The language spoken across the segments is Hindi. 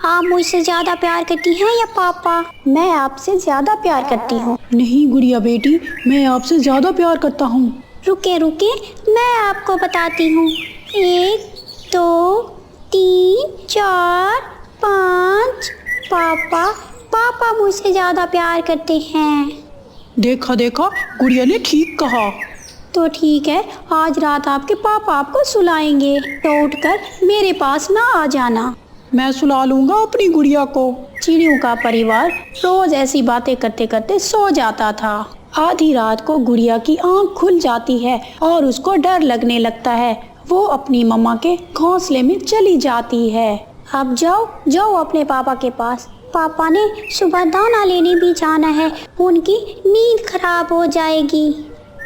आप मुझसे ज्यादा प्यार करती हैं या पापा? मैं आपसे ज्यादा प्यार करती हूँ। नहीं गुड़िया बेटी, मैं आपसे ज्यादा प्यार करता हूँ। रुके रुके, मैं आपको बताती हूँ। 1 2 3 4 5। पापा पापा मुझसे ज्यादा प्यार करते हैं। देखा देखा, गुड़िया ने ठीक कहा। तो ठीक है, आज रात आपके पापा आपको सुलाएंगे, तो उठकर मेरे पास ना आ जाना। मैं सुला लूंगा अपनी गुड़िया को। चिड़ियों का परिवार रोज ऐसी बातें करते करते सो जाता था। आधी रात को गुड़िया की आंख खुल जाती है और उसको डर लगने लगता है। वो अपनी मम्मा के घोंसले में चली जाती है। अब जाओ जाओ अपने पापा के पास। पापा ने सुबह दाना लेने भी जाना है, उनकी नींद खराब हो जाएगी।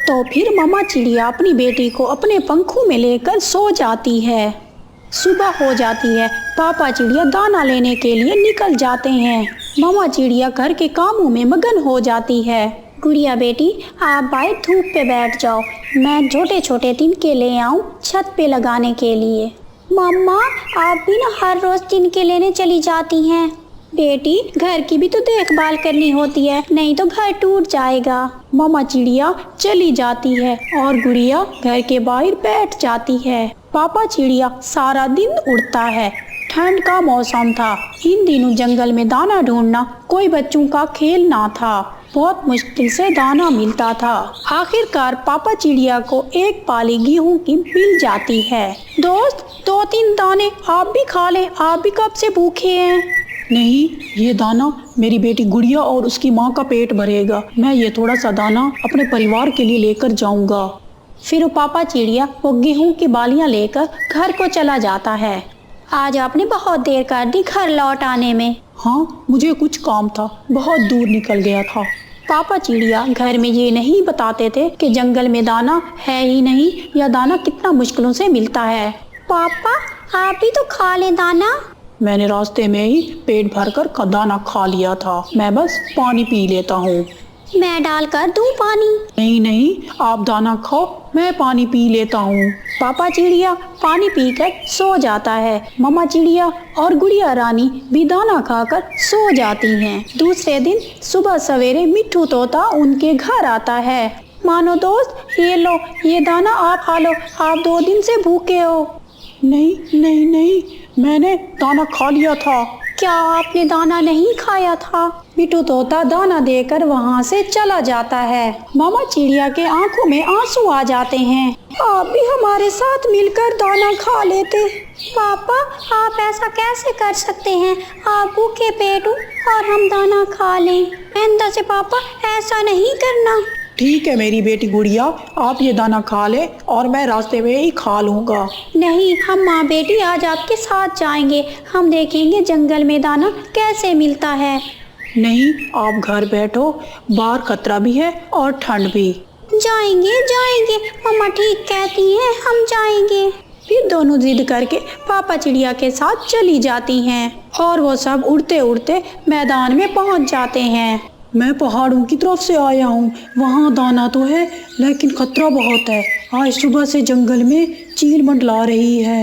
तो फिर मम्मा चिड़िया अपनी बेटी को अपने पंखों में लेकर सो जाती है। सुबह हो जाती है, पापा चिड़िया दाना लेने के लिए निकल जाते हैं। मम्मा चिड़िया घर के कामों में मगन हो जाती है। गुड़िया बेटी, आप बाहर धूप पे बैठ जाओ, मैं छोटे छोटे तिनके ले आऊं छत पे लगाने के लिए। मम्मा, आप भी ना हर रोज तिनके लेने चली जाती हैं। बेटी, घर की भी तो देखभाल करनी होती है, नहीं तो घर टूट जाएगा। मम्मा चिड़िया चली जाती है और गुड़िया घर के बाहर बैठ जाती है। पापा चिड़िया सारा दिन उड़ता है। ठंड का मौसम था। इन दिनों जंगल में दाना ढूंढना कोई बच्चों का खेल ना था। बहुत मुश्किल से दाना मिलता था। आखिरकार पापा चिड़िया को एक पाली गेहूं की मिल जाती है। दोस्त, 2-3 दाने आप भी खा लें, आप भी कब से भूखे हैं। नहीं, ये दाना मेरी बेटी गुड़िया और उसकी माँ का पेट भरेगा। मैं ये थोड़ा सा दाना अपने परिवार के लिए लेकर जाऊंगा। फिर पापा चिड़िया वो गेहूं की बालियां लेकर घर को चला जाता है। आज आपने बहुत देर कर दी घर लौट आने में। हाँ, मुझे कुछ काम था, बहुत दूर निकल गया था। पापा चिड़िया घर में ये नहीं बताते थे कि जंगल में दाना है ही नहीं या दाना कितना मुश्किलों से मिलता है। पापा, आप भी तो खा ले दाना। मैंने रास्ते में ही पेट भरकर दाना खा लिया था, मैं बस पानी पी लेता हूँ। मैं डालकर दूं पानी? नहीं नहीं, आप दाना खाओ, मैं पानी पी लेता हूँ। पापा चिड़िया पानी पीकर सो जाता है। मम्मा चिड़िया और गुड़िया रानी भी दाना खाकर सो जाती हैं। दूसरे दिन सुबह सवेरे मिट्ठू तोता उनके घर आता है। मानो दोस्त, ये लो, ये दाना आप खा लो, आप 2 दिन से भूखे हो। नहीं नहीं नहीं, मैंने दाना खा लिया था। क्या आपने दाना नहीं खाया था? मिट्ठू तोता दाना देकर वहाँ से चला जाता है। मामा चिड़िया के आंखों में आंसू आ जाते हैं। आप भी हमारे साथ मिलकर दाना खा लेते। पापा, आप ऐसा कैसे कर सकते हैं? आप भूखे पेट हो और हम दाना खा लें। अंदर से पापा, ऐसा नहीं करना। ठीक है मेरी बेटी गुड़िया, आप ये दाना खा ले और मैं रास्ते में ही खा लूँगा। नहीं, हम माँ बेटी आज आपके साथ जाएंगे। हम देखेंगे जंगल में दाना कैसे मिलता है। नहीं, आप घर बैठो, बाहर खतरा भी है और ठंड भी। जाएंगे जाएंगे, मम्मा ठीक कहती हैं, हम जाएंगे। फिर दोनों जिद करके पापा चिड़िया के साथ चली जाती हैं और वो सब उड़ते उड़ते मैदान में पहुंच जाते हैं। मैं पहाड़ों की तरफ से आया हूँ, वहाँ दाना तो है लेकिन खतरा बहुत है। आज सुबह से जंगल में चील मंडला रही है,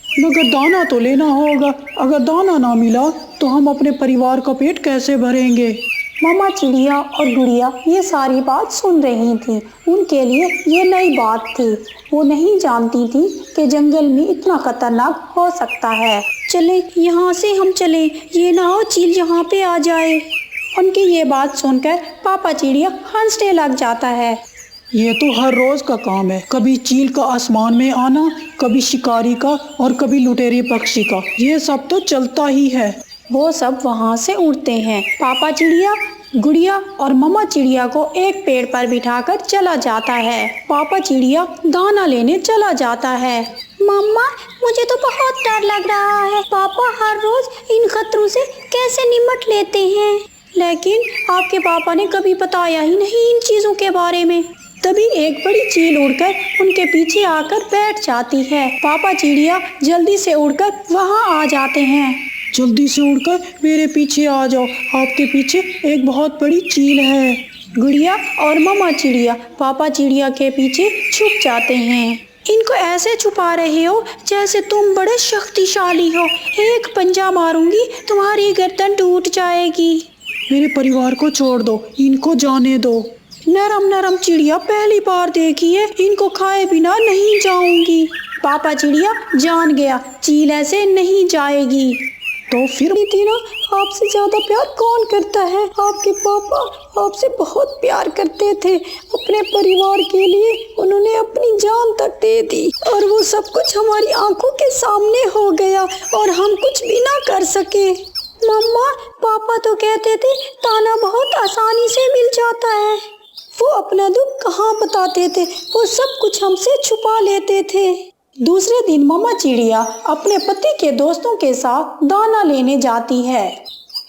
मगर दाना तो लेना होगा। अगर दाना ना मिला तो हम अपने परिवार का पेट कैसे भरेंगे। मम्मा चिड़िया और गुड़िया ये सारी बात सुन रही थी। उनके लिए ये नई बात थी। वो नहीं जानती थी कि जंगल में इतना खतरनाक हो सकता है। चले, यहाँ से हम चले, ये ना हो चील यहाँ पे आ जाए। उनकी ये बात सुनकर पापा चिड़िया हंसने लग जाता है। ये तो हर रोज का काम है, कभी चील का आसमान में आना, कभी शिकारी का और कभी लुटेरे पक्षी का, ये सब तो चलता ही है। वो सब वहाँ से उड़ते हैं। पापा चिड़िया, गुड़िया और मम्मा चिड़िया को एक पेड़ पर बिठाकर चला जाता है। पापा चिड़िया दाना लेने चला जाता है। मम्मा, मुझे तो बहुत डर लग रहा है। पापा हर रोज इन खतरों से कैसे निपट लेते हैं? लेकिन आपके पापा ने कभी बताया ही नहीं इन चीजों के बारे में। तभी एक बड़ी चील उड़कर उनके पीछे आकर बैठ जाती है। पापा चिड़िया जल्दी से उड़कर वहाँ आ जाते हैं। जल्दी से उड़कर मेरे पीछे आ जाओ, आपके पीछे एक बहुत बड़ी चील है। गुड़िया और मम्मा चिड़िया पापा चिड़िया के पीछे छुप जाते हैं। इनको ऐसे छुपा रहे हो जैसे तुम बड़े शक्तिशाली हो। एक पंजा मारूंगी तुम्हारी गर्दन टूट जाएगी। मेरे परिवार को छोड़ दो, इनको जाने दो। नरम नरम चिड़िया पहली बार देखी है, इनको खाए बिना नहीं जाऊंगी। पापा चिड़िया जान गया, चील ऐसे नहीं जाएगी। तो फिर तीना, आपसे ज्यादा प्यार कौन करता है? आपके पापा आपसे बहुत प्यार करते थे। अपने परिवार के लिए उन्होंने अपनी जान तक दे दी और वो सब कुछ हमारी आंखों के सामने हो गया और हम कुछ भी ना कर सके। मम्मा, पापा तो कहते थे ताना बहुत आसानी से मिल जाता है। वो अपना दुख कहाँ बताते थे, वो सब कुछ हमसे छुपा लेते थे। दूसरे दिन मम्मा चिड़िया अपने पति के दोस्तों के साथ दाना लेने जाती है।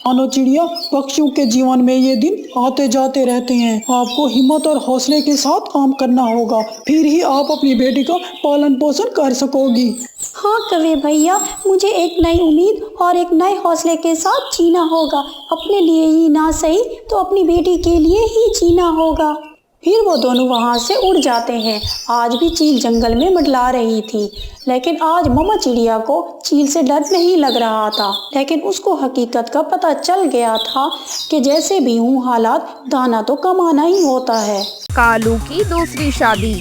मानो चिड़िया, पक्षियों के जीवन में ये दिन आते जाते रहते हैं। आपको हिम्मत और हौसले के साथ काम करना होगा, फिर ही आप अपनी बेटी का पालन पोषण कर सकोगी। हाँ कवि भैया, मुझे एक नई उम्मीद और एक नए हौसले के साथ जीना होगा। अपने लिए ही ना सही तो अपनी बेटी के लिए ही जीना होगा। फिर वो दोनों वहाँ से उड़ जाते हैं। आज भी चील जंगल में मंडला रही थी, लेकिन आज मम्मा चिड़िया को चील से डर नहीं लग रहा था। लेकिन उसको हकीकत का पता चल गया था कि जैसे भी हूँ हालात, दाना तो कमाना ही होता है। कालू की दूसरी शादी।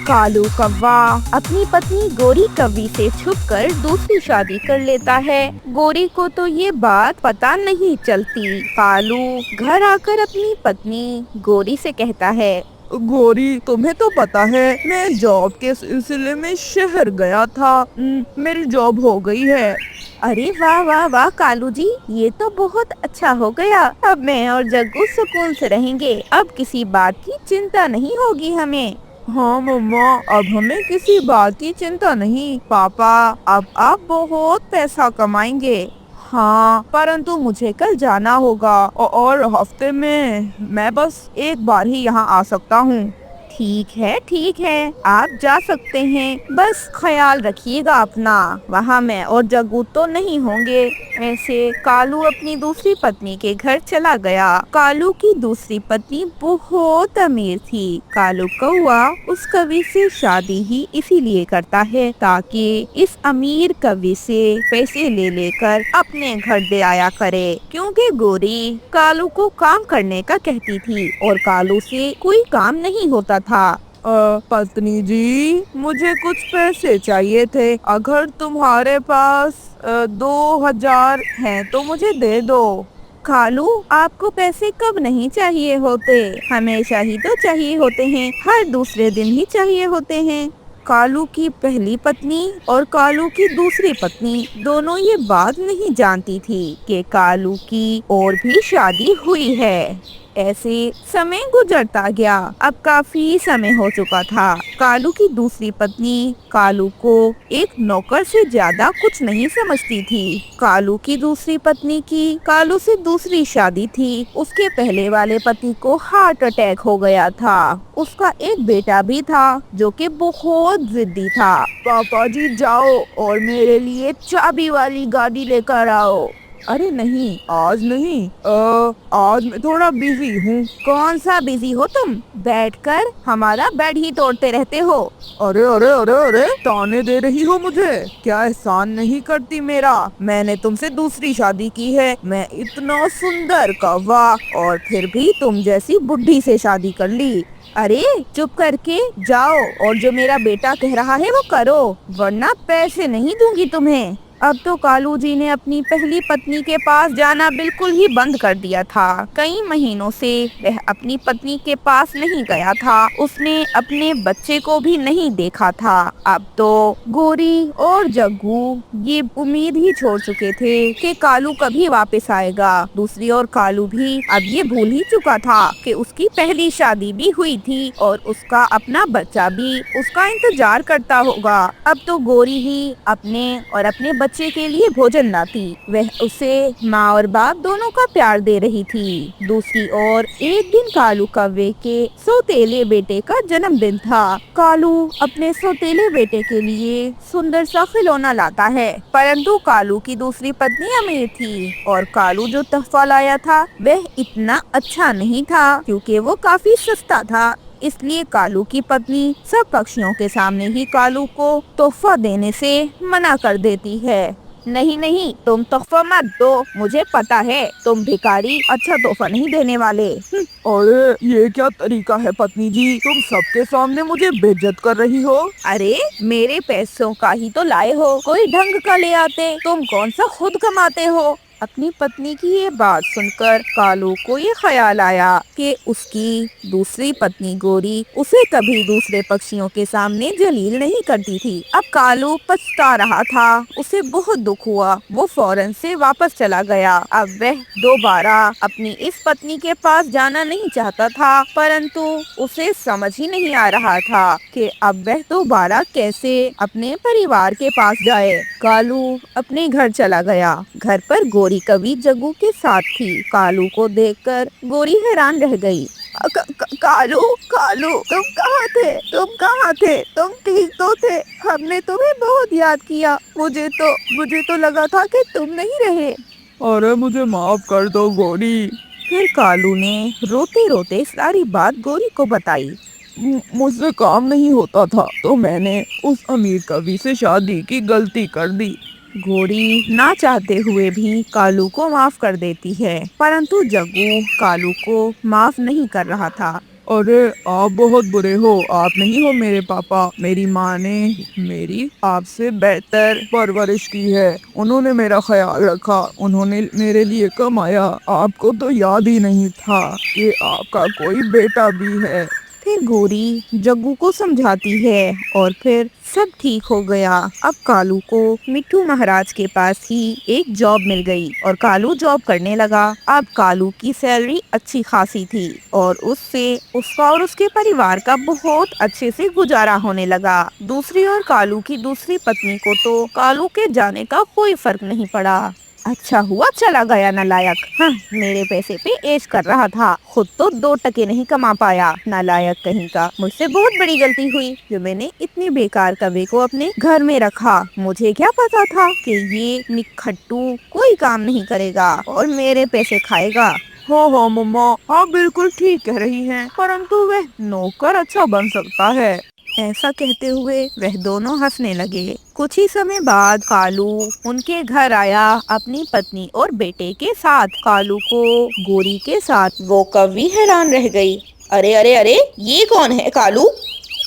कालू कौवा अपनी पत्नी गोरी कौवी से छुपकर दूसरी शादी कर लेता है। गोरी को तो ये बात पता नहीं चलती। कालू घर आकर अपनी पत्नी गोरी से कहता है, गोरी, तुम्हें तो पता है मैं जॉब के सिलसिले में शहर गया था। मेरी जॉब हो गई है। अरे वाह वाह वाह कालू जी, ये तो बहुत अच्छा हो गया। अब मैं और जग्गू सुकून से रहेंगे। अब किसी बात की चिंता नहीं होगी हमें। हाँ मम्मा, अब हमें किसी बात की चिंता नहीं। पापा, अब आप बहुत पैसा कमाएंगे। हाँ, परंतु मुझे कल जाना होगा और हफ्ते में मैं बस एक बार ही यहाँ आ सकता हूँ। ठीक है, आप जा सकते हैं, बस ख्याल रखिएगा अपना। वहाँ मैं और जग्गू तो नहीं होंगे। ऐसे कालू अपनी दूसरी पत्नी के घर चला गया। कालू की दूसरी पत्नी बहुत अमीर थी। कालू कौवा उस कवि से शादी ही इसीलिए करता है ताकि इस अमीर कवि से पैसे ले लेकर अपने घर दे आया करे, क्योंकि गोरी कालू को काम करने का कहती थी और कालू से कोई काम नहीं होता था। पत्नी जी, मुझे कुछ पैसे चाहिए थे। अगर तुम्हारे पास 2000 हैं तो मुझे दे दो। कालू, आपको पैसे कब नहीं चाहिए होते? हमेशा ही तो चाहिए होते हैं, हर दूसरे दिन ही चाहिए होते हैं। कालू की पहली पत्नी और कालू की दूसरी पत्नी दोनों ये बात नहीं जानती थी कि कालू की और भी शादी हुई है। ऐसे समय गुजरता गया। अब काफी समय हो चुका था। कालू की दूसरी पत्नी कालू को एक नौकर से ज्यादा कुछ नहीं समझती थी। कालू की दूसरी पत्नी की कालू से दूसरी शादी थी। उसके पहले वाले पति को हार्ट अटैक हो गया था। उसका एक बेटा भी था जो कि बहुत जिद्दी था। पापा जी, जाओ और मेरे लिए चाबी वाली गाड़ी लेकर आओ। अरे नहीं, आज नहीं, आज मैं थोड़ा बिजी हूँ। कौन सा बिजी हो तुम? बैठकर हमारा बेड ही तोड़ते रहते हो। अरे अरे अरे अरे, ताने दे रही हो मुझे? क्या एहसान नहीं करती मेरा? मैंने तुमसे दूसरी शादी की है। मैं इतना सुंदर कौवा और फिर भी तुम जैसी बुढ़ी से शादी कर ली। अरे चुप करके जाओ और जो मेरा बेटा कह रहा है वो करो, वरना पैसे नहीं दूंगी तुम्हें। अब तो कालू जी ने अपनी पहली पत्नी के पास जाना बिल्कुल ही बंद कर दिया था। कई महीनों से वह अपनी पत्नी के पास नहीं गया था। उसने अपने बच्चे को भी नहीं देखा था। अब तो गोरी और जग्गू ये उम्मीद ही छोड़ चुके थे कि कालू कभी वापस आएगा। दूसरी ओर कालू भी अब ये भूल ही चुका था कि उसकी पहली शादी भी हुई थी और उसका अपना बच्चा भी उसका इंतजार करता होगा। अब तो गोरी ही अपने और अपने बच्चे के लिए भोजन लाती। वह उसे माँ और बाप दोनों का प्यार दे रही थी। दूसरी ओर एक दिन कालू कौवे के सौतेले बेटे का जन्मदिन था। कालू अपने सौतेले बेटे के लिए सुंदर सा खिलौना लाता है, परंतु कालू की दूसरी पत्नी अमीर थी और कालू जो तोहफा लाया था वह इतना अच्छा नहीं था क्योंकि वो काफी सस्ता था। इसलिए कालू की पत्नी सब पक्षियों के सामने ही कालू को तोहफा देने से मना कर देती है। नहीं नहीं, तुम तोहफा मत दो, मुझे पता है तुम भिखारी अच्छा तोहफा नहीं देने वाले। अरे ये क्या तरीका है पत्नी जी, तुम सबके सामने मुझे बेइज्जत कर रही हो। अरे मेरे पैसों का ही तो लाए हो, कोई ढंग का ले आते, तुम कौन सा खुद कमाते हो। अपनी पत्नी की ये बात सुनकर कालू को ये ख्याल आया कि उसकी दूसरी पत्नी गोरी उसे कभी दूसरे पक्षियों के सामने जलील नहीं करती थी। अब कालू पछता रहा था, उसे बहुत दुख हुआ, वो फौरन से वापस चला गया। अब वह दोबारा अपनी इस पत्नी के पास जाना नहीं चाहता था, परंतु उसे समझ ही नहीं आ रहा था कि अब वह दोबारा कैसे अपने परिवार के पास जाए। कालू अपने घर चला गया। घर पर गोरी कभी जग्गू के साथ थी। कालू को देखकर गोरी हैरान रह गई। कालू कालू, तुम कहाँ थे, तुम कहाँ थे, तुम ठीक तो थे, हमने तुम्हें बहुत याद किया, मुझे तो लगा था कि तुम नहीं रहे। अरे मुझे माफ कर दो गोरी। फिर कालू ने रोते रोते सारी बात गोरी को बताई। मुझसे काम नहीं होता था तो मैंने उस अमीर कवि से शादी की गलती कर दी। गोरी ना चाहते हुए भी कालू को माफ कर देती है, परंतु जग्गू कालू को माफ नहीं कर रहा था। अरे आप बहुत बुरे हो, आप नहीं हो मेरे पापा। मेरी माँ ने मेरी आपसे बेहतर परवरिश की है, उन्होंने मेरा ख्याल रखा, उन्होंने मेरे लिए कमाया। आपको तो याद ही नहीं था कि आपका कोई बेटा भी है। फिर गोरी जग्गू को समझाती है और फिर सब ठीक हो गया। अब कालू को मिट्टू महाराज के पास ही एक जॉब मिल गई और कालू जॉब करने लगा। अब कालू की सैलरी अच्छी खासी थी और उससे उसका और उसके परिवार का बहुत अच्छे से गुजारा होने लगा। दूसरी ओर कालू की दूसरी पत्नी को तो कालू के जाने का कोई फर्क नहीं पड़ा। अच्छा हुआ चला गया नालायक। हाँ, मेरे पैसे पे ऐश कर रहा था, खुद तो 2 टके नहीं कमा पाया। नालायक कहीं का, मुझसे बहुत बड़ी गलती हुई जो मैंने इतने बेकार कवे को अपने घर में रखा। मुझे क्या पता था कि ये निखट्टू कोई काम नहीं करेगा और मेरे पैसे खाएगा। हाँ मम्मा, आप बिल्कुल ठीक कह रही हैं, परंतु वह नौकर अच्छा बन सकता है। ऐसा कहते हुए वह दोनों हंसने लगे। कुछ ही समय बाद कालू उनके घर आया अपनी पत्नी और बेटे के साथ। कालू को गोरी के साथ वो कवि हैरान रह गई। अरे अरे अरे, ये कौन है कालू?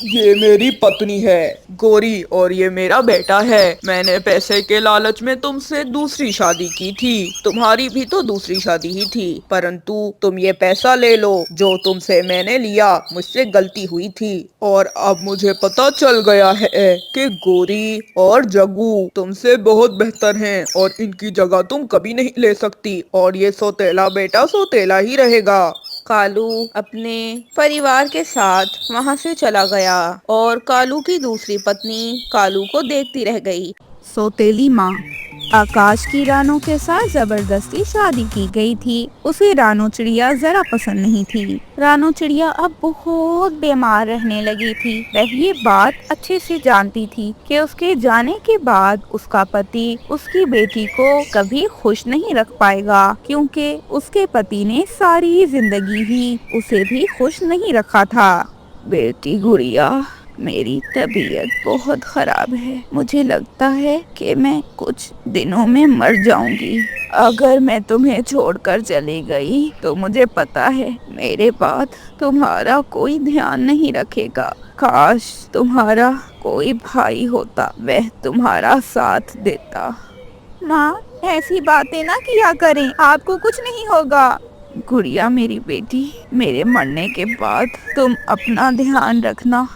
ये मेरी पत्नी है गोरी और ये मेरा बेटा है। मैंने पैसे के लालच में तुमसे दूसरी शादी की थी, तुम्हारी भी तो दूसरी शादी ही थी, परंतु तुम ये पैसा ले लो जो तुमसे मैंने लिया, मुझसे गलती हुई थी। और अब मुझे पता चल गया है कि गोरी और जग्गू तुमसे बहुत बेहतर हैं और इनकी जगह तुम कभी नहीं ले सकती और ये सौतेला बेटा सौतेला ही रहेगा। कालू अपने परिवार के साथ वहां से चला गया और कालू की दूसरी पत्नी कालू को देखती रह गई। सौतेली माँ। आकाश की रानू के साथ जबरदस्ती शादी की गई थी। उसे रानू चिड़िया जरा पसंद नहीं थी। रानू चिड़िया अब बहुत बीमार रहने लगी थी। वह ये बात अच्छे से जानती थी कि उसके जाने के बाद उसका पति उसकी बेटी को कभी खुश नहीं रख पाएगा, क्योंकि उसके पति ने सारी जिंदगी ही उसे भी खुश नहीं रखा था। बेटी गुड़िया, मेरी तबीयत बहुत खराब है, मुझे लगता है कि मैं कुछ दिनों में मर जाऊंगी। अगर मैं तुम्हें छोड़कर चली गई तो मुझे पता है मेरे बाद तुम्हारा कोई ध्यान नहीं रखेगा। काश तुम्हारा कोई भाई होता, वह तुम्हारा साथ देता। माँ, ऐसी बातें ना किया करें, आपको कुछ नहीं होगा। गुड़िया मेरी बेटी, मेरे मरने के बाद तुम अपना ध्यान रखना।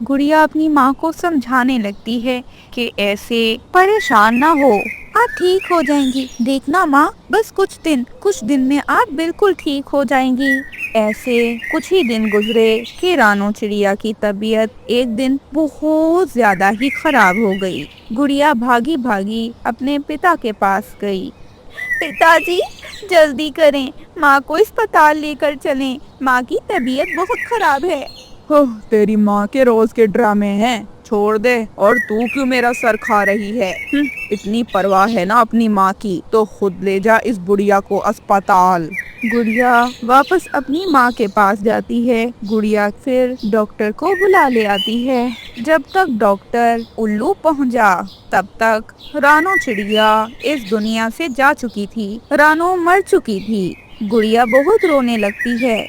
गुड़िया अपनी माँ को समझाने लगती है कि ऐसे परेशान ना हो, आप ठीक हो जाएंगी। देखना माँ, बस कुछ दिन में आप बिल्कुल ठीक हो जाएंगी। ऐसे कुछ ही दिन गुजरे कि रानू चिड़िया की तबीयत एक दिन बहुत ज्यादा ही खराब हो गई। गुड़िया भागी भागी अपने पिता के पास गई। पिताजी, जल्दी करें, माँ को अस्पताल लेकर चलें, माँ की तबीयत बहुत खराब है। तेरी माँ के रोज के ड्रामे हैं, छोड़ दे। और तू क्यों मेरा सर खा रही है? इतनी परवाह है ना अपनी माँ की तो खुद ले जा इस बुढ़िया को अस्पताल। गुड़िया वापस अपनी माँ के पास जाती है। गुड़िया फिर डॉक्टर को बुला ले आती है। जब तक डॉक्टर उल्लू पहुँचा तब तक रानो चिड़िया इस दुनिया से जा चुकी थी। रानो मर चुकी थी। गुड़िया बहुत रोने लगती है।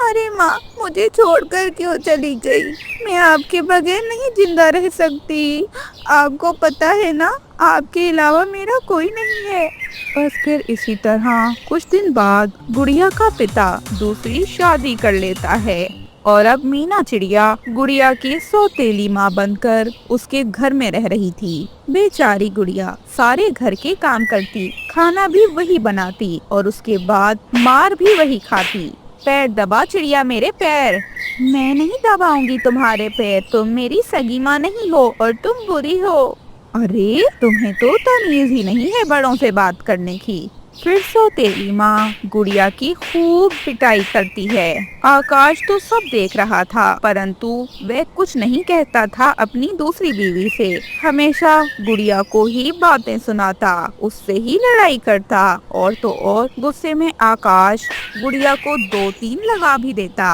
अरे माँ, मुझे छोड़कर क्यों चली गई? मैं आपके बगैर नहीं जिंदा रह सकती। आपको पता है ना, आपके अलावा मेरा कोई नहीं है। बस फिर इसी तरह कुछ दिन बाद गुड़िया का पिता दूसरी शादी कर लेता है और अब मीना चिड़िया गुड़िया की सौतेली माँ बनकर उसके घर में रह रही थी। बेचारी गुड़िया सारे घर के काम करती, खाना भी वही बनाती और उसके बाद मार भी वही खाती। पैर दबा चिड़िया मेरे पैर। मैं नहीं दबाऊंगी तुम्हारे पैर, तुम मेरी सगी माँ नहीं हो और तुम बुरी हो। अरे तुम्हें तो तमीज ही नहीं है बड़ों से बात करने की। फिर सौतेली माँ गुड़िया की खूब पिटाई करती है। आकाश तो सब देख रहा था, परंतु वह कुछ नहीं कहता था अपनी दूसरी बीवी से। हमेशा गुड़िया को ही बातें सुनाता, उससे ही लड़ाई करता और तो और गुस्से में आकाश गुड़िया को 2-3 लगा भी देता।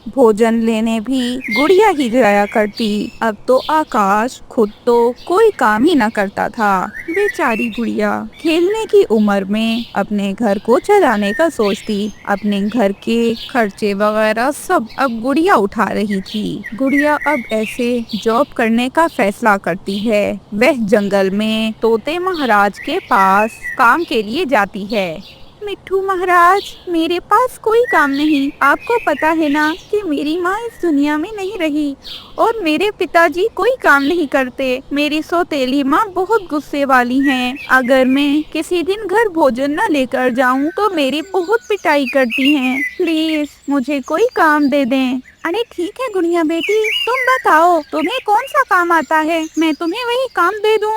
भोजन लेने भी गुड़िया ही जाया करती। अब तो आकाश खुद तो कोई काम ही न करता था। बेचारी गुड़िया खेलने की उम्र में अपने घर को चलाने का सोचती। अपने घर के खर्चे वगैरह सब अब गुड़िया उठा रही थी। गुड़िया अब ऐसे जॉब करने का फैसला करती है। वह जंगल में तोते महाराज के पास काम के लिए जाती है। मिट्ठू महाराज, मेरे पास कोई काम नहीं। आपको पता है ना कि मेरी माँ इस दुनिया में नहीं रही और मेरे पिताजी कोई काम नहीं करते। मेरी सौतेली माँ बहुत गुस्से वाली हैं। अगर मैं किसी दिन घर भोजन न लेकर जाऊँ तो मेरी बहुत पिटाई करती हैं। प्लीज मुझे कोई काम दे दें। अरे ठीक है गुड़िया बेटी, तुम बताओ तुम्हें कौन सा काम आता है, मैं तुम्हें वही काम दे दूँ।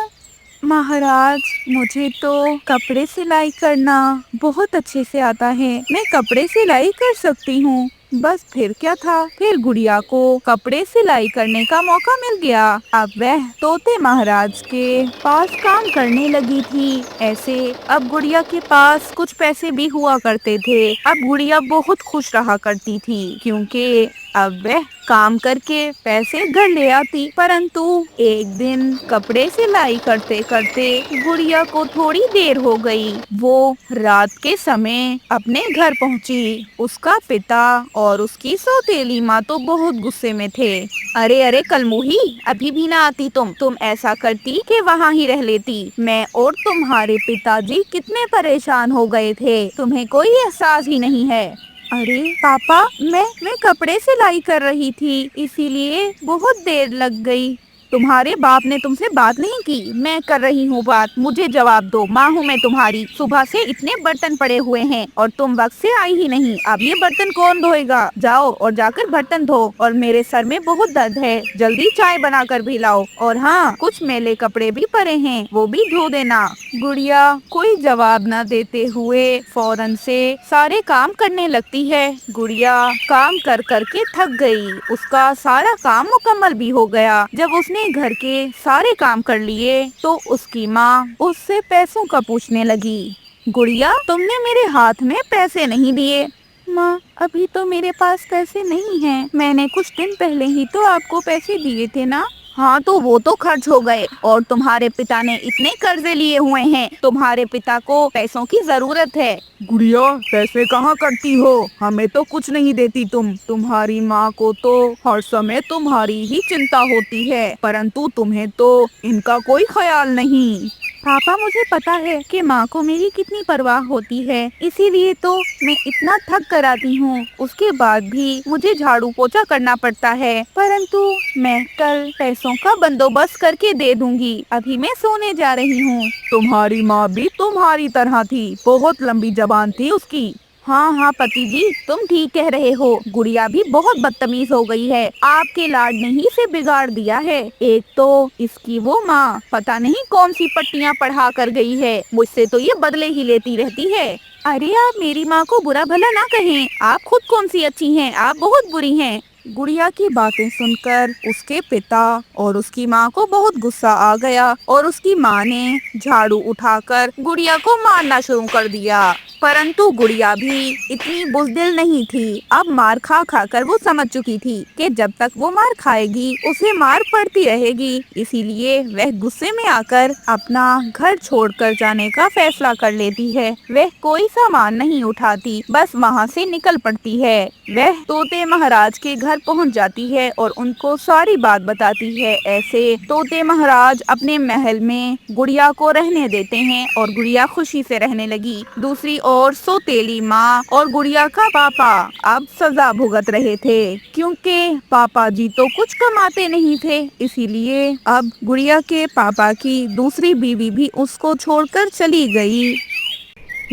महाराज, मुझे तो कपड़े सिलाई करना बहुत अच्छे से आता है। मैं कपड़े सिलाई कर सकती हूँ। बस फिर क्या था, फिर गुड़िया को कपड़े सिलाई करने का मौका मिल गया। अब वह तोते महाराज के पास काम करने लगी थी। ऐसे अब गुड़िया के पास कुछ पैसे भी हुआ करते थे। अब गुड़िया बहुत खुश रहा करती थी क्योंकि अब वह काम करके पैसे घर ले आती। परंतु एक दिन कपड़े सिलाई करते करते गुड़िया को थोड़ी देर हो गई। वो रात के समय अपने घर पहुंची। उसका पिता और उसकी सौतेली माँ तो बहुत गुस्से में थे। अरे अरे कलमुही, अभी भी ना आती तुम ऐसा करती कि वहाँ ही रह लेती। मैं और तुम्हारे पिताजी कितने परेशान हो गए थे, तुम्हें कोई एहसास ही नहीं है। अरे पापा, मैं कपड़े सिलाई कर रही थी, इसीलिए बहुत देर लग गई। तुम्हारे बाप ने तुमसे बात नहीं की? मैं कर रही हूँ बात, मुझे जवाब दो। माँ हूँ मैं तुम्हारी। सुबह से इतने बर्तन पड़े हुए हैं और तुम वक्त से आई ही नहीं। अब ये बर्तन कौन धोएगा? जाओ और जाकर बर्तन धो। और मेरे सर में बहुत दर्द है, जल्दी चाय बनाकर भी लाओ। और हाँ, कुछ मैले कपड़े भी पड़े हैं, वो भी धो देना। गुड़िया कोई जवाब न देते हुए फौरन से सारे काम करने लगती है। गुड़िया काम कर करके थक गई। उसका सारा काम मुकम्मल भी हो गया। जब उसने घर के सारे काम कर लिए तो उसकी माँ उससे पैसों का पूछने लगी। गुड़िया, तुमने मेरे हाथ में पैसे नहीं दिए। माँ, अभी तो मेरे पास पैसे नहीं हैं। मैंने कुछ दिन पहले ही तो आपको पैसे दिए थे ना। हाँ, तो वो तो खर्च हो गए और तुम्हारे पिता ने इतने कर्जे लिए हुए हैं। तुम्हारे पिता को पैसों की जरूरत है। गुड़िया, पैसे कहाँ करती हो? हमें तो कुछ नहीं देती तुम। तुम्हारी माँ को तो हर समय तुम्हारी ही चिंता होती है, परंतु तुम्हें तो इनका कोई ख्याल नहीं। पापा, मुझे पता है कि माँ को मेरी कितनी परवाह होती है, इसीलिए तो मैं इतना थक कर आती हूँ। उसके बाद भी मुझे झाड़ू पोछा करना पड़ता है, परंतु मैं कल पैसों का बंदोबस्त करके दे दूंगी। अभी मैं सोने जा रही हूँ। तुम्हारी माँ भी तुम्हारी तरह थी, बहुत लंबी जबान थी उसकी। हाँ हाँ पति जी, तुम ठीक कह रहे हो। गुड़िया भी बहुत बदतमीज हो गई है। आपके लाड ने ही से बिगाड़ दिया है। एक तो इसकी वो माँ पता नहीं कौन सी पट्टियाँ पढ़ा कर गई है, मुझसे तो ये बदले ही लेती रहती है। अरे आप मेरी माँ को बुरा भला ना कहें, आप खुद कौन सी अच्छी हैं, आप बहुत बुरी हैं। गुड़िया की बातें सुनकर उसके पिता और उसकी माँ को बहुत गुस्सा आ गया और उसकी माँ ने झाड़ू उठाकर गुड़िया को मारना शुरू कर दिया। परंतु गुड़िया भी इतनी बुज़दिल नहीं थी। अब मार खा खा कर वो समझ चुकी थी कि जब तक वो मार खाएगी उसे मार पड़ती रहेगी। इसीलिए वह गुस्से में आकर अपना घर छोड़कर जाने का फैसला कर लेती है। वह कोई सामान नहीं उठाती, बस वहाँ से निकल पड़ती है। वह तोते महाराज के घर पहुँच जाती है और उनको सारी बात बताती है। ऐसे तोते महाराज अपने महल में गुड़िया को रहने देते हैं और गुड़िया खुशी से रहने लगी। दूसरी ओर सौतेली माँ और गुड़िया का पापा अब सजा भुगत रहे थे, क्योंकि पापा जी तो कुछ कमाते नहीं थे। इसीलिए अब गुड़िया के पापा की दूसरी बीवी भी उसको छोड़कर चली गई।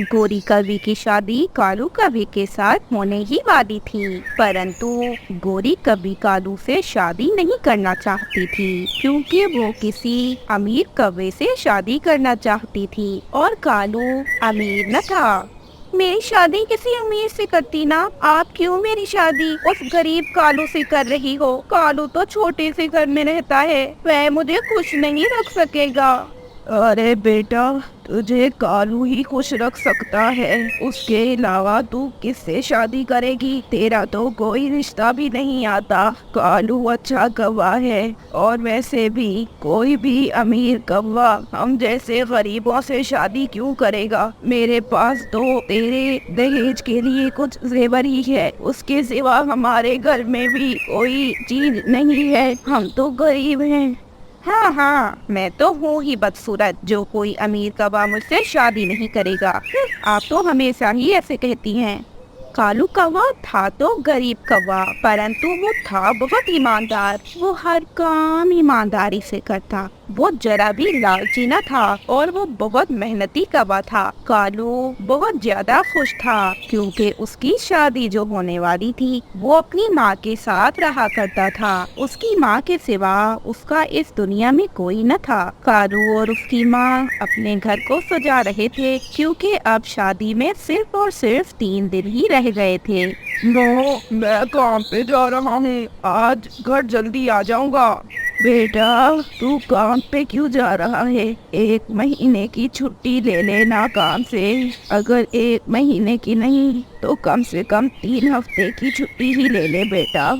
गोरी कवि की शादी कालू कवि के साथ होने ही वाली थी, परंतु गोरी कवि कालू से शादी नहीं करना चाहती थी, क्योंकि वो किसी अमीर कवि से शादी करना चाहती थी और कालू अमीर न था। मेरी शादी किसी अमीर से करती ना, आप क्यों मेरी शादी उस गरीब कालू से कर रही हो? कालू तो छोटे से घर में रहता है, वह मुझे खुश नहीं रख सकेगा। अरे बेटा, तुझे कालू ही खुश रख सकता है, उसके अलावा तू किससे शादी करेगी? तेरा तो कोई रिश्ता भी नहीं आता। कालू अच्छा कौवा है, और वैसे भी कोई भी अमीर कौवा हम जैसे गरीबों से शादी क्यों करेगा? मेरे पास तो तेरे दहेज के लिए कुछ जेवर ही है, उसके सिवा हमारे घर में भी कोई चीज नहीं है, हम तो गरीब हैं। हाँ, मैं तो हूँ ही बदसूरत जो कोई अमीर कौवा मुझसे शादी नहीं करेगा। आप तो हमेशा ही ऐसे कहती हैं। कालू कौवा था तो गरीब कौवा, परंतु वो था बहुत ईमानदार। वो हर काम ईमानदारी से करता, वो जरा भी लालची न था और वो बहुत मेहनती कौवा था। कालू बहुत ज्यादा खुश था, क्योंकि उसकी शादी जो होने वाली थी वो अपनी माँ के साथ रहा करता था। उसकी माँ के सिवा उसका इस दुनिया में कोई न था। कालू और उसकी माँ अपने घर को सजा रहे थे, क्योंकि अब शादी में सिर्फ और सिर्फ 3 दिन ही रह गए थे। मैं काम पे जा रहा हूँ, आज घर जल्दी आ जाऊंगा। बेटा, तू काम पे क्यों जा रहा है? 1 महीने की छुट्टी ले लेना काम से। अगर 1 महीने की नहीं तो कम से कम 3 हफ्ते की छुट्टी ही ले ले बेटा।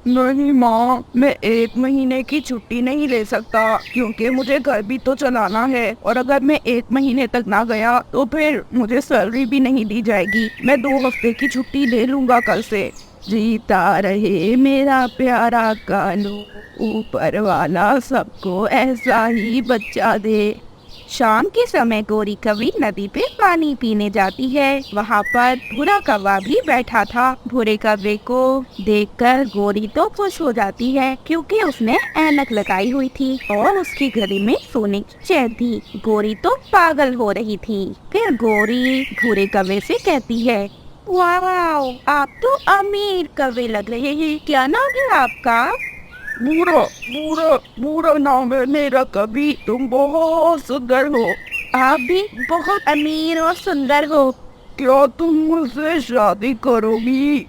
नहीं माँ, मैं 1 महीने की छुट्टी नहीं ले सकता, क्योंकि मुझे घर भी तो चलाना है, और अगर मैं 1 महीने तक ना गया तो फिर मुझे सैलरी भी नहीं दी जाएगी। मैं 2 हफ्ते की छुट्टी ले लूंगा कल से। जीता रहे मेरा प्यारा कालू, ऊपर वाला सबको ऐसा ही बच्चा दे। शाम के समय गोरी कवि नदी पे पानी पीने जाती है। वहाँ पर भूरा कौवा भी बैठा था। भूरे कौवे को देखकर गोरी तो खुश हो जाती है, क्योंकि उसने ऐनक लगाई हुई थी और उसकी गले में सोने की चैन थी। गोरी तो पागल हो रही थी। फिर गोरी भूरे कौवे से कहती है, वाह, आप तो अमीर कौवे लग रहे हैं। क्या नाम है आपका? बुरा नाम है मेरा कवि। तुम बहुत सुंदर हो। आप भी बहुत अमीर और सुंदर हो। क्या तुम मुझसे शादी करोगी?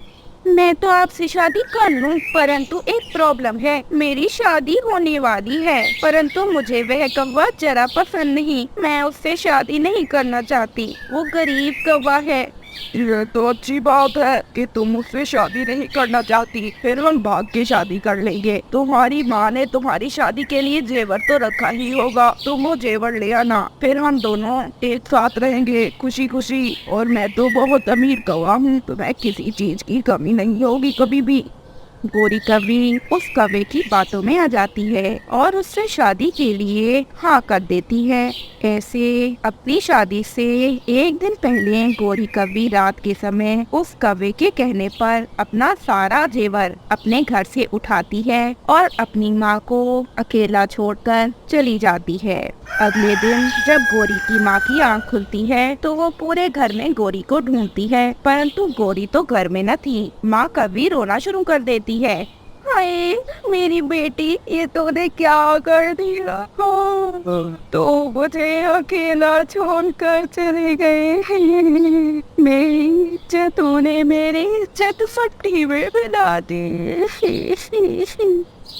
मैं तो आपसे शादी कर लूं, परंतु एक प्रॉब्लम है। मेरी शादी होने वाली है, परंतु मुझे वह कौवा जरा पसंद नहीं। मैं उससे शादी नहीं करना चाहती, वो गरीब कौवा है। ये तो अच्छी बात है कि तुम मुझसे शादी नहीं करना चाहती, फिर हम भाग के शादी कर लेंगे। तुम्हारी माँ ने तुम्हारी शादी के लिए जेवर तो रखा ही होगा, तुम वो जेवर ले आना, फिर हम दोनों एक साथ रहेंगे खुशी खुशी। और मैं तो बहुत अमीर कौवा हूँ, तो मैं किसी चीज की कमी नहीं होगी कभी भी। गोरी कवि उस कौवे की बातों में आ जाती है और उससे शादी के लिए हाँ कर देती है। ऐसे अपनी शादी से 1 दिन पहले गोरी कवि रात के समय उस कौवे के कहने पर अपना सारा जेवर अपने घर से उठाती है और अपनी माँ को अकेला छोड़कर चली जाती है। अगले दिन जब गोरी की माँ की आँख खुलती है तो वो पूरे घर में गोरी को ढूंढती है, परंतु गोरी तो घर में न थी। माँ कवि रोना शुरू कर देती है। हाय मेरी बेटी, ये तूने क्या कर दिया? तो मुझे अकेला छोड़कर चले गए। मेरी इज्जत तूने मेरी इज्जत फट्टी में मिला दी।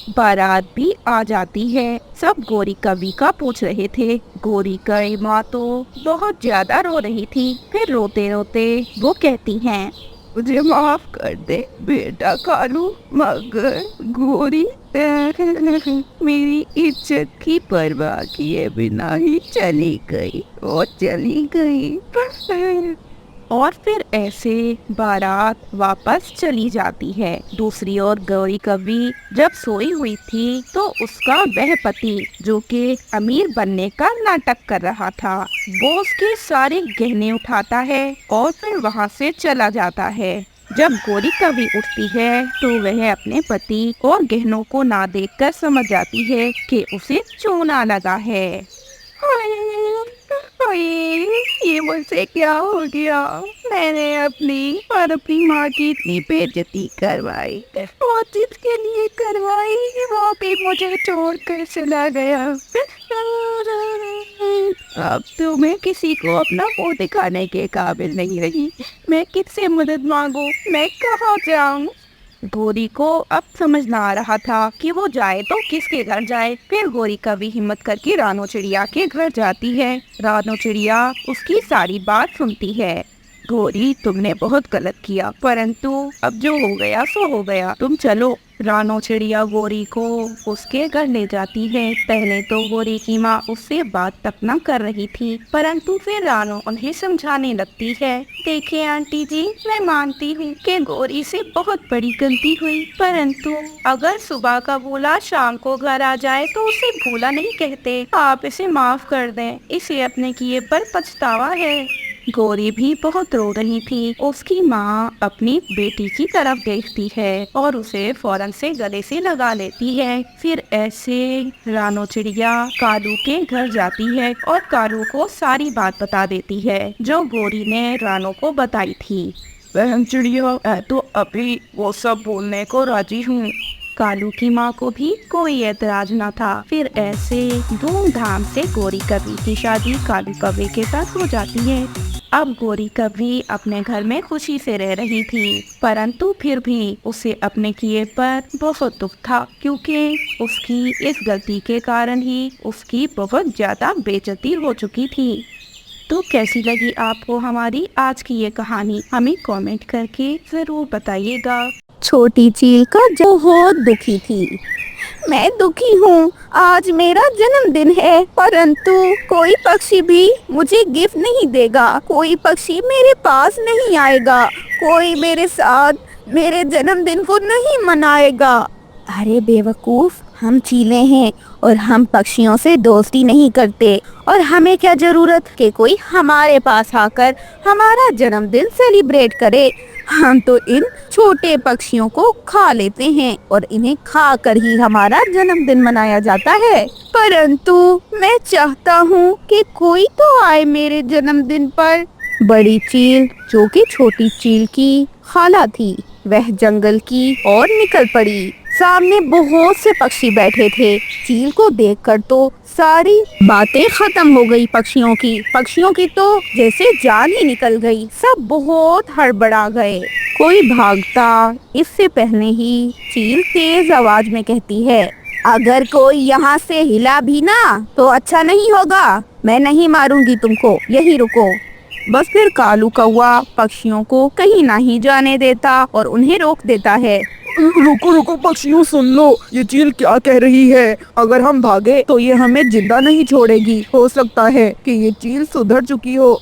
बारात भी आ जाती है। सब गोरी कवि का पूछ रहे थे। गोरी की माँ तो बहुत ज्यादा रो रही थी। फिर रोते रोते वो कहती हैं, मुझे माफ कर दे बेटा कालू, मगर गोरी मेरी इज्जत की परवाह किए बिना ही चली गई और चली गई। और फिर ऐसे बारात वापस चली जाती है। दूसरी ओर गौरी कवि जब सोई हुई थी तो उसका वह पति जो कि अमीर बनने का नाटक कर रहा था, वो उसके सारे गहने उठाता है और फिर वहाँ से चला जाता है। जब गौरी कवि उठती है तो वह अपने पति और गहनों को ना देखकर समझ जाती है कि उसे चूना लगा है। ये मुझसे क्या हो गया? मैंने अपनी और अपनी माँ की इतनी बेइज्जती करवाई और जिसके लिए करवाई वो भी मुझे छोड़कर चला गया। अब तो मैं किसी को अपना मुंह दिखाने के काबिल नहीं रही। मैं किससे मदद मांगू? मैं कहाँ जाऊँ? गोरी को अब समझ ना आ रहा था कि वो जाए तो किसके घर जाए। फिर गोरी कवि हिम्मत करके रानो चिड़िया के घर जाती है। रानो चिड़िया उसकी सारी बात सुनती है। गोरी, तुमने बहुत गलत किया, परंतु अब जो हो गया सो हो गया, तुम चलो। रानो चिड़िया गोरी को उसके घर ले जाती है। पहले तो गोरी की माँ उससे बात तक न कर रही थी, परंतु फिर रानो उन्हें समझाने लगती है। देखिए आंटी जी, मैं मानती हूँ कि गोरी से बहुत बड़ी गलती हुई, परंतु अगर सुबह का भूला शाम को घर आ जाए तो उसे भूला नहीं कहते। आप इसे माफ कर दें, इसे अपने किए पर पछतावा है। गोरी भी बहुत रो रही थी। उसकी माँ अपनी बेटी की तरफ देखती है और उसे फौरन से गले से लगा लेती है। फिर ऐसे रानो चिड़िया कालू के घर जाती है और कालू को सारी बात बता देती है जो गोरी ने रानो को बताई थी। बहन चिड़िया, मैं तो अभी वो सब बोलने को राजी हूँ। कालू की माँ को भी कोई एतराज न था। फिर ऐसे धूमधाम से गोरी कवि की शादी कालू कवि के साथ हो जाती है। अब गोरी कवि अपने घर में खुशी से रह रही थी, परंतु फिर भी उसे अपने किए पर बहुत दुख था, क्योंकि उसकी इस गलती के कारण ही उसकी बहुत ज्यादा बेइज्जती हो चुकी थी। तो कैसी लगी आपको हमारी आज की ये कहानी? हमें कमेंट करके जरूर बताइएगा। छोटी चील का बहुत दुखी थी। मैं दुखी हूँ, आज मेरा जन्मदिन है, परंतु कोई पक्षी भी मुझे गिफ्ट नहीं देगा, कोई पक्षी मेरे पास नहीं आएगा, कोई मेरे साथ मेरे जन्मदिन को नहीं मनाएगा। अरे बेवकूफ, हम चीलें हैं और हम पक्षियों से दोस्ती नहीं करते, और हमें क्या जरूरत कि कोई हमारे पास आकर हमारा जन्मदिन सेलिब्रेट करे। हम तो इन छोटे पक्षियों को खा लेते हैं और इन्हें खाकर ही हमारा जन्मदिन मनाया जाता है। परंतु मैं चाहता हूँ कि कोई तो आए मेरे जन्मदिन पर। बड़ी चील, जो कि छोटी चील की खाला थी, वह जंगल की ओर निकल पड़ी। सामने बहुत से पक्षी बैठे थे। चील को देखकर तो सारी बातें खत्म हो गई पक्षियों की तो जैसे जान ही निकल गई। सब बहुत हड़बड़ा गए। कोई भागता इससे पहले ही चील तेज आवाज में कहती है, अगर कोई यहाँ से हिला भी ना तो अच्छा नहीं होगा, मैं नहीं मारूंगी तुमको, यही रुको। बस फिर कालू कौवा पक्षियों को कहीं नहीं जाने देता और उन्हें रोक देता है। रुको रुको पक्षियों, सुन लो, ये चील क्या कह रही है। अगर हम भागे तो ये हमें जिंदा नहीं छोड़ेगी। हो सकता है कि ये चील सुधर चुकी हो।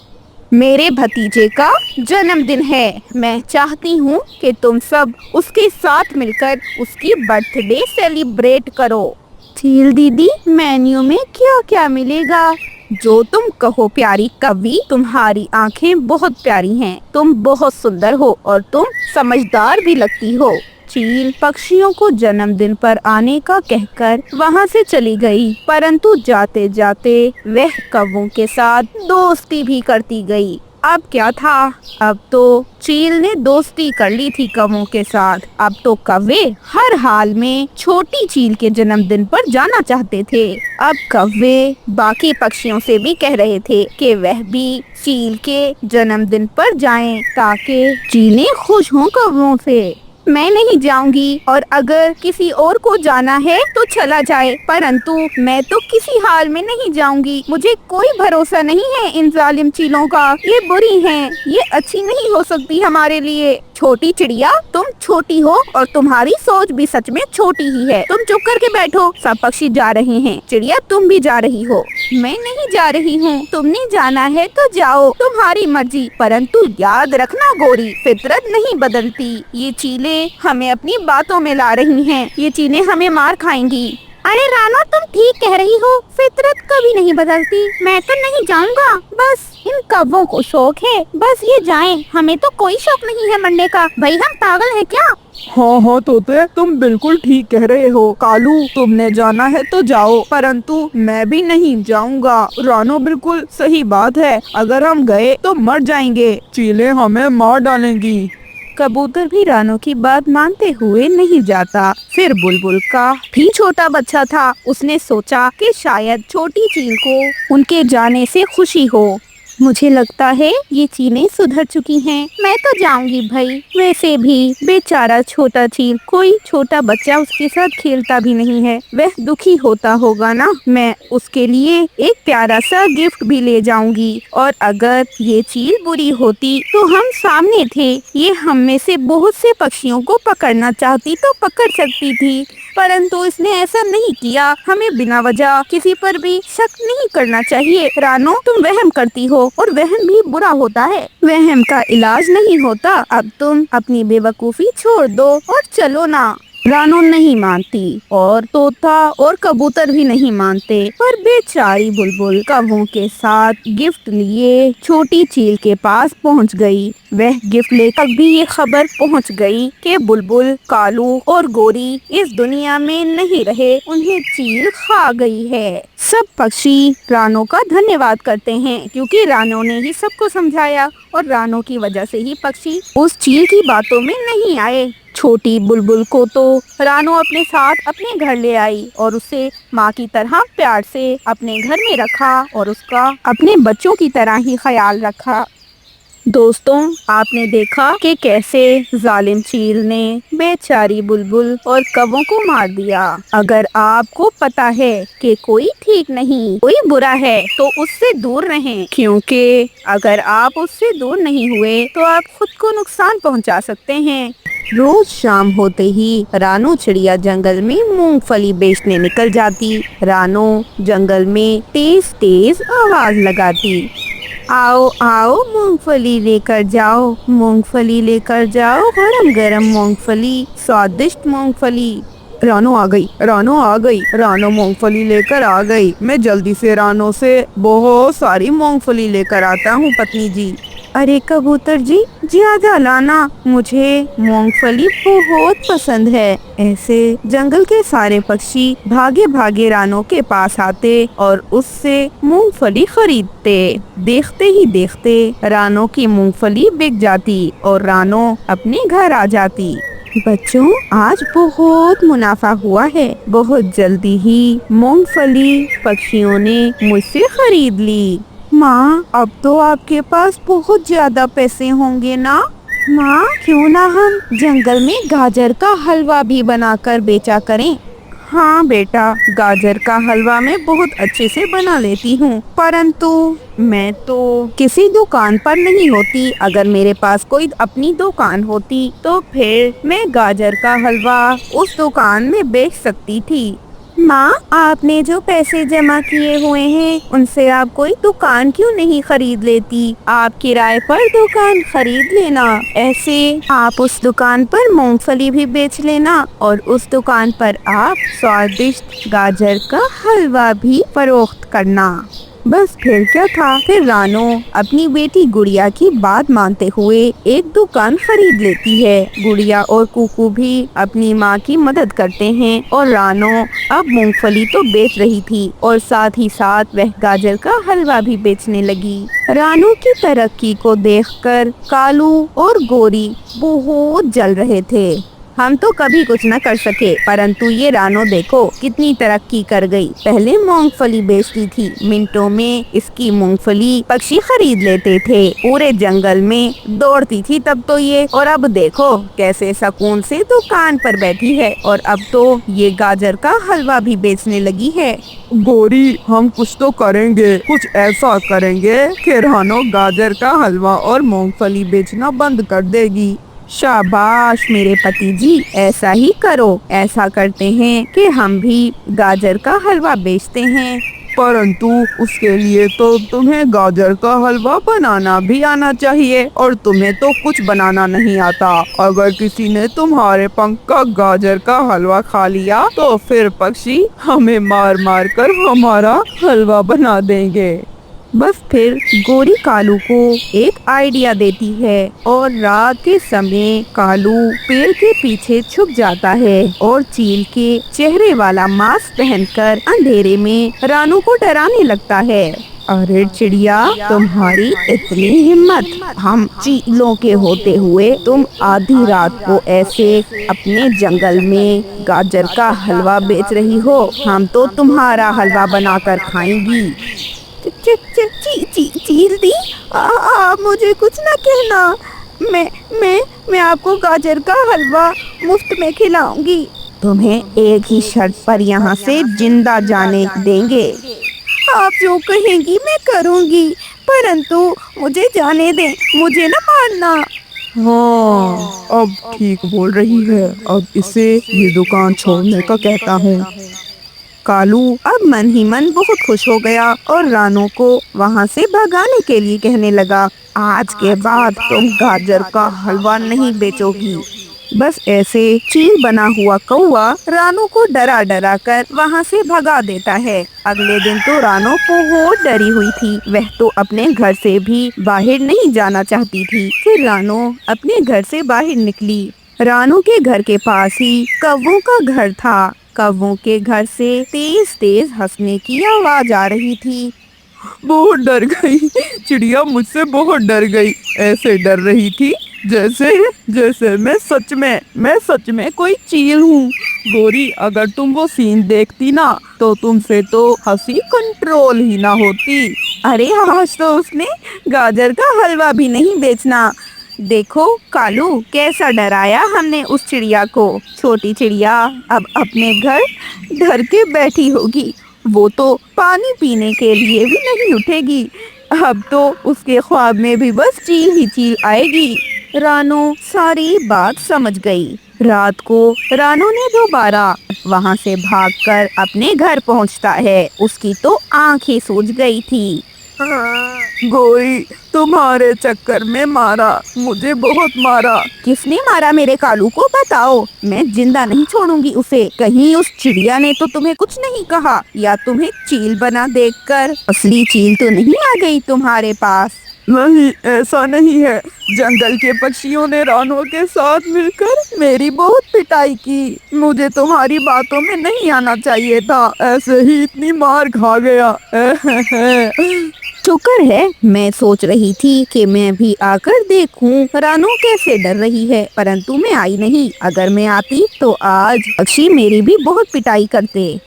मेरे भतीजे का जन्मदिन है, मैं चाहती हूँ कि तुम सब उसके साथ मिलकर उसकी बर्थडे सेलिब्रेट करो। चील दीदी, मेन्यू में क्या क्या मिलेगा? जो तुम कहो प्यारी कवि, तुम्हारी आंखें बहुत प्यारी हैं, तुम बहुत सुंदर हो और तुम समझदार भी लगती हो। चील पक्षियों को जन्मदिन पर आने का कहकर वहाँ से चली गई, परंतु जाते जाते वह कौवों के साथ दोस्ती भी करती गई। अब क्या था, अब तो चील ने दोस्ती कर ली थी कौवों के साथ। अब तो कौवे हर हाल में छोटी चील के जन्मदिन पर जाना चाहते थे। अब कौवे बाकी पक्षियों से भी कह रहे थे कि वह भी चील के जन्मदिन पर जाएं ताकि चीलें खुश हों कौवों से। मैं नहीं जाऊंगी और अगर किसी और को जाना है तो चला जाए, परंतु मैं तो किसी हाल में नहीं जाऊंगी। मुझे कोई भरोसा नहीं है इन जालिम चीलों का। ये बुरी हैं, ये अच्छी नहीं हो सकती हमारे लिए। छोटी चिड़िया, तुम छोटी हो और तुम्हारी सोच भी सच में छोटी ही है। तुम चुप करके बैठो, सब पक्षी जा रहे हैं। चिड़िया तुम भी जा रही हो। मैं नहीं जा रही हूँ। तुमने जाना है तो जाओ, तुम्हारी मर्जी, परंतु याद रखना गोरी, फितरत नहीं बदलती। ये चीलें हमें अपनी बातों में ला रही हैं। ये चीलें हमें मार खाएंगी। अरे रानो, तुम ठीक कह रही हो, फितरत कभी नहीं बदलती। मैं तो नहीं जाऊंगा, बस इन कौवों को शौक है, बस ये जाएं। हमें तो कोई शौक नहीं है मरने का। भाई हम पागल हैं क्या? हाँ हाँ तोते, तुम बिल्कुल ठीक कह रहे हो। कालू, तुमने जाना है तो जाओ, परंतु मैं भी नहीं जाऊंगा। रानो बिल्कुल सही बात है, अगर हम गए तो मर जाएंगे, चीलें हमें मार डालेंगी। कबूतर भी रानो की बात मानते हुए नहीं जाता। फिर बुलबुल का भी छोटा बच्चा था। उसने सोचा कि शायद छोटी चील को उनके जाने से खुशी हो। मुझे लगता है ये चीलें सुधर चुकी हैं। मैं तो जाऊंगी भाई। वैसे भी बेचारा छोटा चील, कोई छोटा बच्चा उसके साथ खेलता भी नहीं है। वह दुखी होता होगा ना। मैं उसके लिए एक प्यारा सा गिफ्ट भी ले जाऊंगी। और अगर ये चील बुरी होती तो हम सामने थे। ये हम में से बहुत से पक्षियों को पकड़ना चाहती तो पकड़ सकती थी, परंतु इसने ऐसा नहीं किया। हमें बिना वजह किसी पर भी शक नहीं करना चाहिए। रानो, तुम वहम करती हो और वहम भी बुरा होता है। वहम का इलाज नहीं होता। अब तुम अपनी बेवकूफी छोड़ दो और चलो ना। रानो नहीं मानती और तोता और कबूतर भी नहीं मानते, पर बेचारी बुलबुल कौवों के साथ गिफ्ट लिए छोटी चील के पास पहुंच गई। वह गिफ्ट लेकर भी ये खबर पहुंच गई कि बुलबुल, कालू और गोरी इस दुनिया में नहीं रहे, उन्हें चील खा गई है। सब पक्षी रानो का धन्यवाद करते हैं क्योंकि रानो ने ही सबको समझाया और रानो की वजह से ही पक्षी उस चील की बातों में नहीं आए। छोटी बुलबुल को तो रानो अपने साथ अपने घर ले आई और उसे माँ की तरह प्यार से अपने घर में रखा और उसका अपने बच्चों की तरह ही ख्याल रखा। दोस्तों, आपने देखा कि कैसे जालिम चील ने बेचारी बुलबुल और कौवों को मार दिया। अगर आपको पता है कि कोई ठीक नहीं, कोई बुरा है, तो उससे दूर रहें, क्योंकि अगर आप उससे दूर नहीं हुए तो आप खुद को नुकसान पहुंचा सकते हैं। रोज शाम होते ही रानो चिड़िया जंगल में मूंगफली बेचने निकल जाती। रानो जंगल में तेज तेज आवाज लगाती, आओ आओ मूंगफली लेकर जाओ, मूंगफली लेकर जाओ, गरम गरम मूंगफली, स्वादिष्ट मूंगफली। रानो आ गई, रानो आ गई, रानो मूंगफली लेकर आ गई। मैं जल्दी से रानो से बहुत सारी मूंगफली लेकर आता हूँ पत्नी जी। अरे कबूतर जी, ज्यादा लाना, मुझे मूंगफली बहुत पसंद है। ऐसे जंगल के सारे पक्षी भागे भागे रानो के पास आते और उससे मूंगफली खरीदते। देखते ही देखते रानो की मूंगफली बिक जाती और रानो अपने घर आ जाती। बच्चों, आज बहुत मुनाफा हुआ है। बहुत जल्दी ही मूंगफली पक्षियों ने मुझसे खरीद ली। माँ, अब तो आपके पास बहुत ज्यादा पैसे होंगे ना? माँ, क्यों ना हम जंगल में गाजर का हलवा भी बनाकर बेचा करें? हाँ बेटा, गाजर का हलवा मैं बहुत अच्छे से बना लेती हूँ, परंतु मैं तो किसी दुकान पर नहीं होती। अगर मेरे पास कोई अपनी दुकान होती तो फिर मैं गाजर का हलवा उस दुकान में बेच सकती थी। माँ, आपने जो पैसे जमा किए हुए हैं उनसे आप कोई दुकान क्यों नहीं खरीद लेती? आप किराए पर दुकान खरीद लेना। ऐसे आप उस दुकान पर मूंगफली भी बेच लेना और उस दुकान पर आप स्वादिष्ट गाजर का हलवा भी फरोख्त करना। बस फिर क्या था, फिर रानो अपनी बेटी गुड़िया की बात मानते हुए एक दुकान खरीद लेती है। गुड़िया और कुकू भी अपनी माँ की मदद करते हैं और रानो अब मूंगफली तो बेच रही थी और साथ ही साथ वह गाजर का हलवा भी बेचने लगी। रानो की तरक्की को देखकर कालू और गोरी बहुत जल रहे थे। हम तो कभी कुछ न कर सके, परंतु ये रानो देखो कितनी तरक्की कर गई। पहले मूंगफली बेचती थी, मिनटों में इसकी मूंगफली पक्षी खरीद लेते थे, पूरे जंगल में दौड़ती थी तब तो ये, और अब देखो कैसे सुकून से दुकान पर बैठी है और अब तो ये गाजर का हलवा भी बेचने लगी है। गोरी, हम कुछ तो करेंगे, कुछ ऐसा करेंगे कि रानो गाजर का हलवा और मूंगफली बेचना बंद कर देगी। शाबाश मेरे पति जी, ऐसा ही करो। ऐसा करते हैं कि हम भी गाजर का हलवा बेचते हैं। परंतु उसके लिए तो तुम्हें गाजर का हलवा बनाना भी आना चाहिए और तुम्हें तो कुछ बनाना नहीं आता। अगर किसी ने तुम्हारे पंख का गाजर का हलवा खा लिया तो फिर पक्षी हमें मार मार कर हमारा हलवा बना देंगे। बस फिर गोरी कालू को एक आइडिया देती है और रात के समय कालू पेड़ के पीछे छुप जाता है और चील के चेहरे वाला मास्क पहनकर अंधेरे में रानू को डराने लगता है। अरे चिड़िया, तुम्हारी इतनी हिम्मत, हम चीलों के होते हुए तुम आधी रात को ऐसे अपने जंगल में गाजर का हलवा बेच रही हो। हम तो तुम्हारा हलवा बनाकर खाएंगी। चील दी, आप मुझे कुछ ना कहना। मैं आपको गाजर का हलवा मुफ्त में खिलाऊंगी। तुम्हें एक ही शर्त पर यहाँ से जिंदा जाने देंगे। आप जो कहेंगी मैं करूँगी, परंतु मुझे जाने दें, मुझे न मारना। हाँ, अब ठीक बोल रही है। अब इसे ये दुकान छोड़ने का कहता हूँ। कालू अब मन ही मन बहुत खुश हो गया और रानो को वहाँ से भगाने के लिए कहने लगा, आज के बाद तुम गाजर का हलवा नहीं बेचोगी। बस ऐसे चील बना हुआ कौवा रानो को डरा डरा कर वहाँ से भगा देता है। अगले दिन तो रानो बहुत डरी हुई थी, वह तो अपने घर से भी बाहर नहीं जाना चाहती थी। फिर रानो अपने घर से बाहर निकली। रानो के घर के पास ही कौवों का घर था। कौवों के घर से तेज तेज हंसने की आवाज आ रही थी। बहुत डर गई चिड़िया, मुझसे बहुत डर गई। ऐसे डर रही थी जैसे मैं सच में कोई चील हूँ। गोरी, अगर तुम वो सीन देखती ना तो तुमसे तो हंसी कंट्रोल ही ना होती। अरे आज तो उसने गाजर का हलवा भी नहीं बेचना। देखो कालू, कैसा डराया हमने उस चिड़िया को। छोटी चिड़िया अब अपने घर डर के बैठी होगी। वो तो पानी पीने के लिए भी नहीं उठेगी। अब तो उसके ख्वाब में भी बस चील ही चील आएगी। रानो सारी बात समझ गई। रात को रानो ने दोबारा वहाँ से भागकर अपने घर पहुँचता है। उसकी तो आंखें सूज गई थी। गोरी, तुम्हारे चक्कर में मारा, मुझे बहुत मारा। किसने मारा मेरे कालू को, बताओ। मैं जिंदा नहीं छोड़ूंगी उसे। कहीं उस चिड़िया ने तो तुम्हें कुछ नहीं कहा, या तुम्हें चील बना देखकर असली चील तो नहीं आ गई तुम्हारे पास? नहीं, ऐसा नहीं है। जंगल के पक्षियों ने रानो के साथ मिलकर मेरी बहुत पिटाई की। मुझे तुम्हारी बातों में नहीं आना चाहिए था, ऐसे ही इतनी मार खा गया। शुक्र है, मैं सोच रही थी कि मैं भी आकर देखूं रानो कैसे डर रही है, परंतु मैं आई नहीं। अगर मैं आती तो आज पक्षी मेरी भी बहुत पिटाई करते।